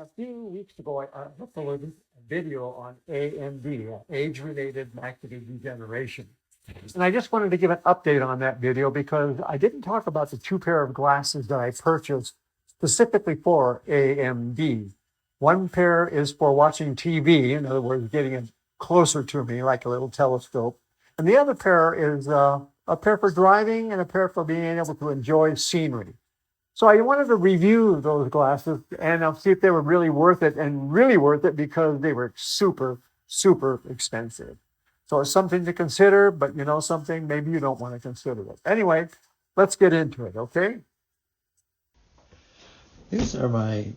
a few weeks ago, I uploaded a video on AMD, age-related macular degeneration. And I just wanted to give an update on that video because I didn't talk about the two pair of glasses that I purchased specifically for AMD. One pair is for watching TV, in other words, getting it closer to me like a little telescope. And the other pair is a pair for driving and a pair for being able to enjoy scenery. So I wanted to review those glasses and I'll see if they were really worth it, and really worth it because they were super, super expensive. So it's something to consider, but you know something, maybe you don't want to consider it. Anyway, let's get into it, okay? These are my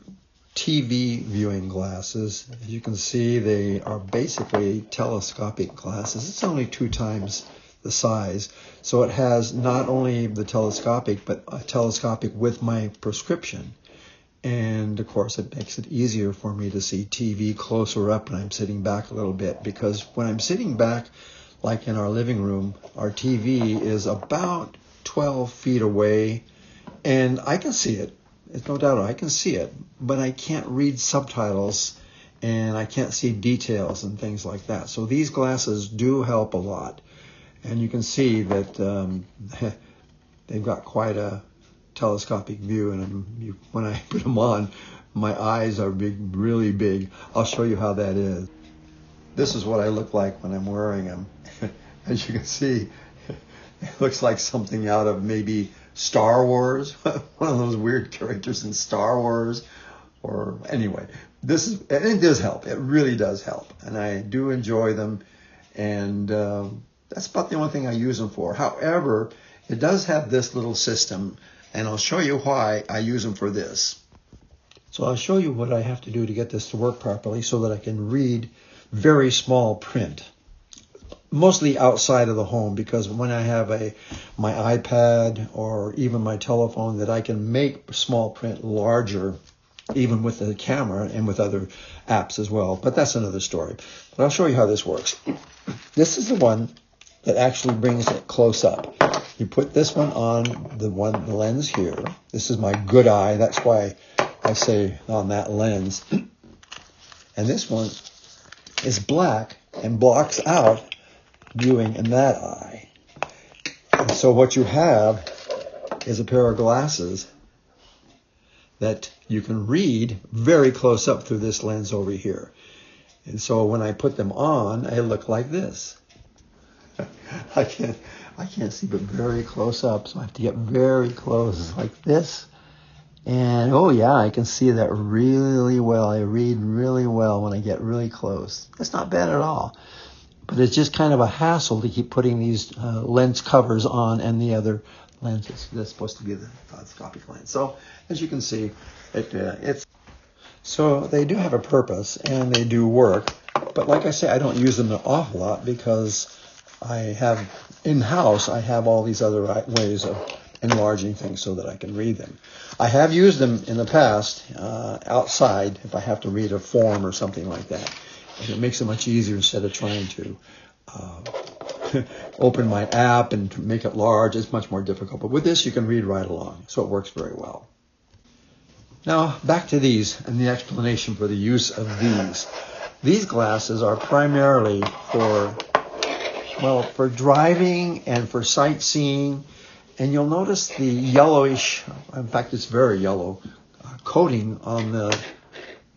TV viewing glasses. As you can see, they are basically telescopic glasses. It's only 2 times the size. So it has not only the telescopic, but a telescopic with my prescription. And of course, it makes it easier for me to see TV closer up when I'm sitting back a little bit, because when I'm sitting back, like in our living room, our TV is about 12 feet away, and I can see it. It's no doubt I can see it, but I can't read subtitles and I can't see details and things like that. So these glasses do help a lot. And you can see that they've got quite a telescopic view, and when I put them on, my eyes are big, really big. I'll show you how that is. This is what I look like when I'm wearing them. As you can see, it looks like something out of maybe Star Wars, one of those weird characters in Star Wars. Or anyway, it does help. It really does help, and I do enjoy them. And that's about the only thing I use them for. However, it does have this little system, and I'll show you why I use them for this. So I'll show you what I have to do to get this to work properly so that I can read very small print. Mostly outside of the home, because when I have my iPad or even my telephone, that I can make small print larger, even with the camera and with other apps as well. But that's another story. But I'll show you how this works. This is the one that actually brings it close up. You put this one on the lens here. This is my good eye. That's why I say on that lens. And this one is black and blocks out viewing in that eye. And so what you have is a pair of glasses that you can read very close up through this lens over here. And so when I put them on, I look like this. I can't see but very close up, so I have to get very close like this. And oh yeah, I can see that really well. I read really well when I get really close. That's not bad at all. But it's just kind of a hassle to keep putting these lens covers on and the other lenses. That's supposed to be the telescopic lens. So as you can see, so they do have a purpose and they do work. But like I say, I don't use them an awful lot because I have in-house, I have all these other ways of enlarging things so that I can read them. I have used them in the past outside if I have to read a form or something like that. And it makes it much easier instead of trying to open my app and make it large. It's much more difficult. But with this, you can read right along. So it works very well. Now, back to these and the explanation for the use of these. These glasses are primarily for driving and for sightseeing. And you'll notice the yellowish, in fact, it's very yellow, coating on the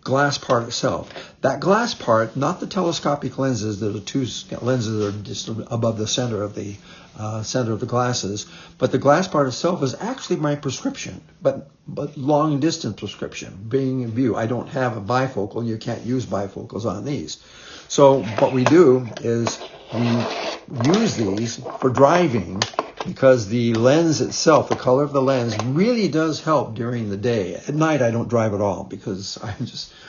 glass part itself. That glass part, not the telescopic lenses, there are 2 lenses that are just above the center of the glasses, but the glass part itself is actually my prescription, but long distance prescription, being in view. I don't have a bifocal, you can't use bifocals on these. So what we do is we use these for driving, because the lens itself, the color of the lens, really does help during the day. At night, I don't drive at all because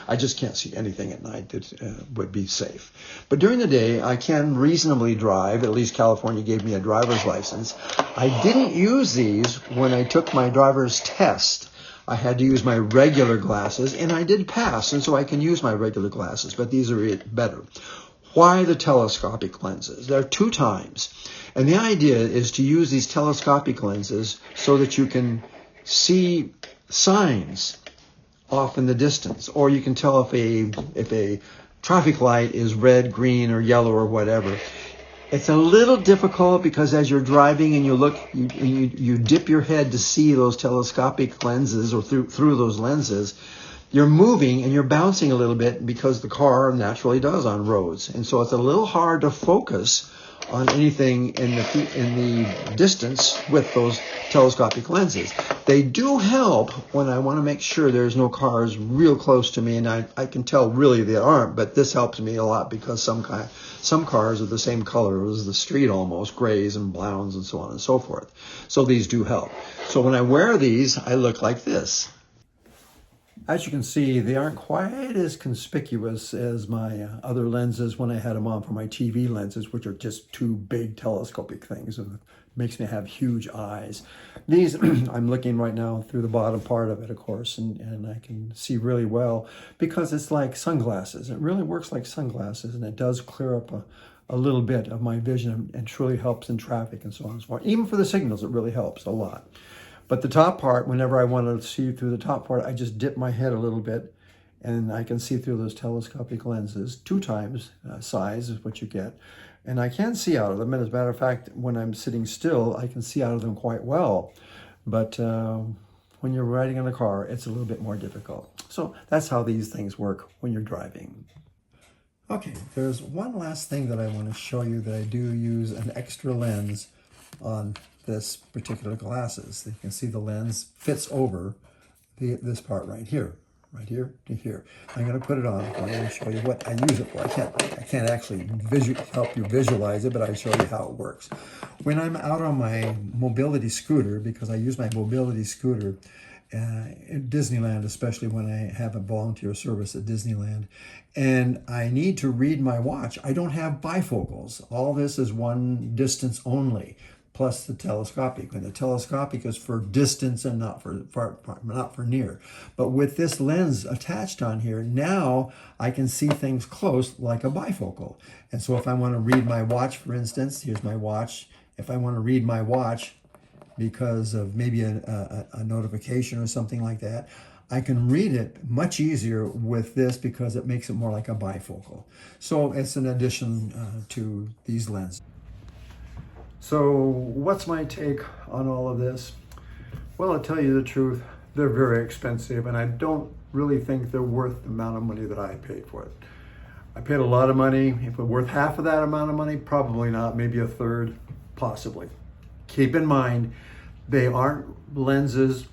I just can't see anything at night that would be safe. But during the day, I can reasonably drive. At least California gave me a driver's license. I didn't use these when I took my driver's test. I had to use my regular glasses, and I did pass, and so I can use my regular glasses, but these are better. Why the telescopic lenses? There are 2 times. And the idea is to use these telescopic lenses so that you can see signs off in the distance, or you can tell if a traffic light is red, green, or yellow, or whatever. It's a little difficult because as you're driving and you look, you dip your head to see those telescopic lenses, or through those lenses, you're moving and you're bouncing a little bit because the car naturally does on roads. And so it's a little hard to focus on anything in the distance with those telescopic lenses. They do help when I want to make sure there's no cars real close to me, and I can tell really they aren't, but this helps me a lot because some cars are the same color as the street almost, grays and browns and so on and so forth. So these do help. So when I wear these, I look like this. As you can see, they aren't quite as conspicuous as my other lenses when I had them on for my TV lenses, which are just two big telescopic things. It makes me have huge eyes. These, I'm looking right now through the bottom part of it, of course, and I can see really well because it's like sunglasses. It really works like sunglasses, and it does clear up a little bit of my vision and truly helps in traffic and so on and so forth. Even for the signals, it really helps a lot. But the top part, whenever I want to see through the top part, I just dip my head a little bit and I can see through those telescopic lenses. 2 times size is what you get. And I can see out of them. And as a matter of fact, when I'm sitting still, I can see out of them quite well. But when you're riding in a car, it's a little bit more difficult. So that's how these things work when you're driving. Okay, there's one last thing that I want to show you that I do use an extra lens on this particular glasses. You can see the lens fits over this part right here to here. I'm going to put it on. I'm going to show you what I use it for. I can't actually help you visualize it, but I show you how it works. When I'm out on my mobility scooter, because I use my mobility scooter in Disneyland, especially when I have a volunteer service at Disneyland, and I need to read my watch, I don't have bifocals. All this is one distance only, plus the telescopic. And the telescopic is for distance and not for near. But with this lens attached on here, now I can see things close like a bifocal. And so if I want to read my watch, for instance, here's my watch. If I want to read my watch because of maybe a notification or something like that, I can read it much easier with this because it makes it more like a bifocal. So it's an addition to these lenses. So what's my take on all of this? Well, I'll tell you the truth, they're very expensive, and I don't really think they're worth the amount of money that I paid for it. I paid a lot of money. If it's worth half of that amount of money, probably not, maybe a third, possibly. Keep in mind, they aren't lenses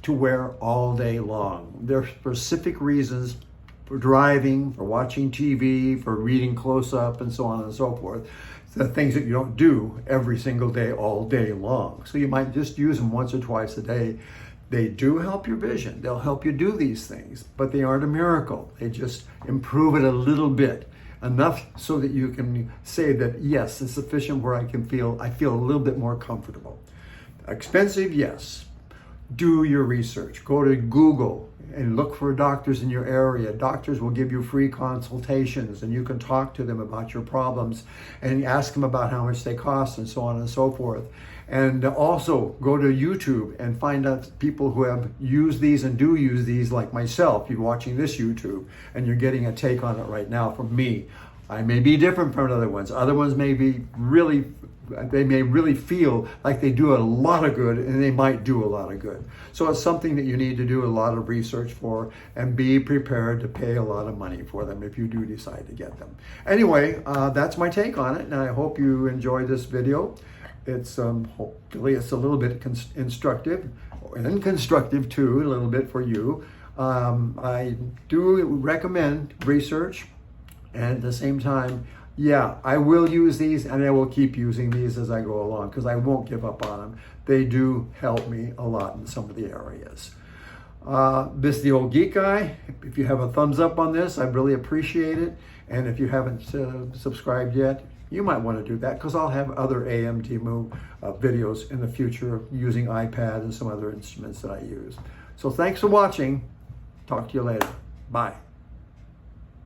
to wear all day long. There are specific reasons for driving, for watching TV, for reading close up, and so on and so forth. The things that you don't do every single day, all day long. So you might just use them once or twice a day. They do help your vision. They'll help you do these things, but they aren't a miracle. They just improve it a little bit, enough so that you can say that, yes, it's sufficient where I feel a little bit more comfortable. Expensive, yes. Do your research. Go to Google and look for doctors in your area. Doctors will give you free consultations, and you can talk to them about your problems and ask them about how much they cost and so on and so forth. And also go to YouTube and find out people who have used these and do use these, like myself. You're watching this YouTube and you're getting a take on it right now from me. I may be different from other ones. Other ones may be they may really feel like they do a lot of good, and they might do a lot of good. So it's something that you need to do a lot of research for and be prepared to pay a lot of money for them if you do decide to get them. Anyway, that's my take on it, and I hope you enjoyed this video. It's hopefully it's a little bit instructive and constructive too, a little bit for you. I do recommend research, and at the same time, yeah, I will use these, and I will keep using these as I go along because I won't give up on them. They do help me a lot in some of the areas. This is the Old Geek Guy. If you have a thumbs up on this, I really appreciate it. And if you haven't subscribed yet, you might want to do that because I'll have other AMD videos in the future using iPad and some other instruments that I use. So thanks for watching. Talk to you later. Bye.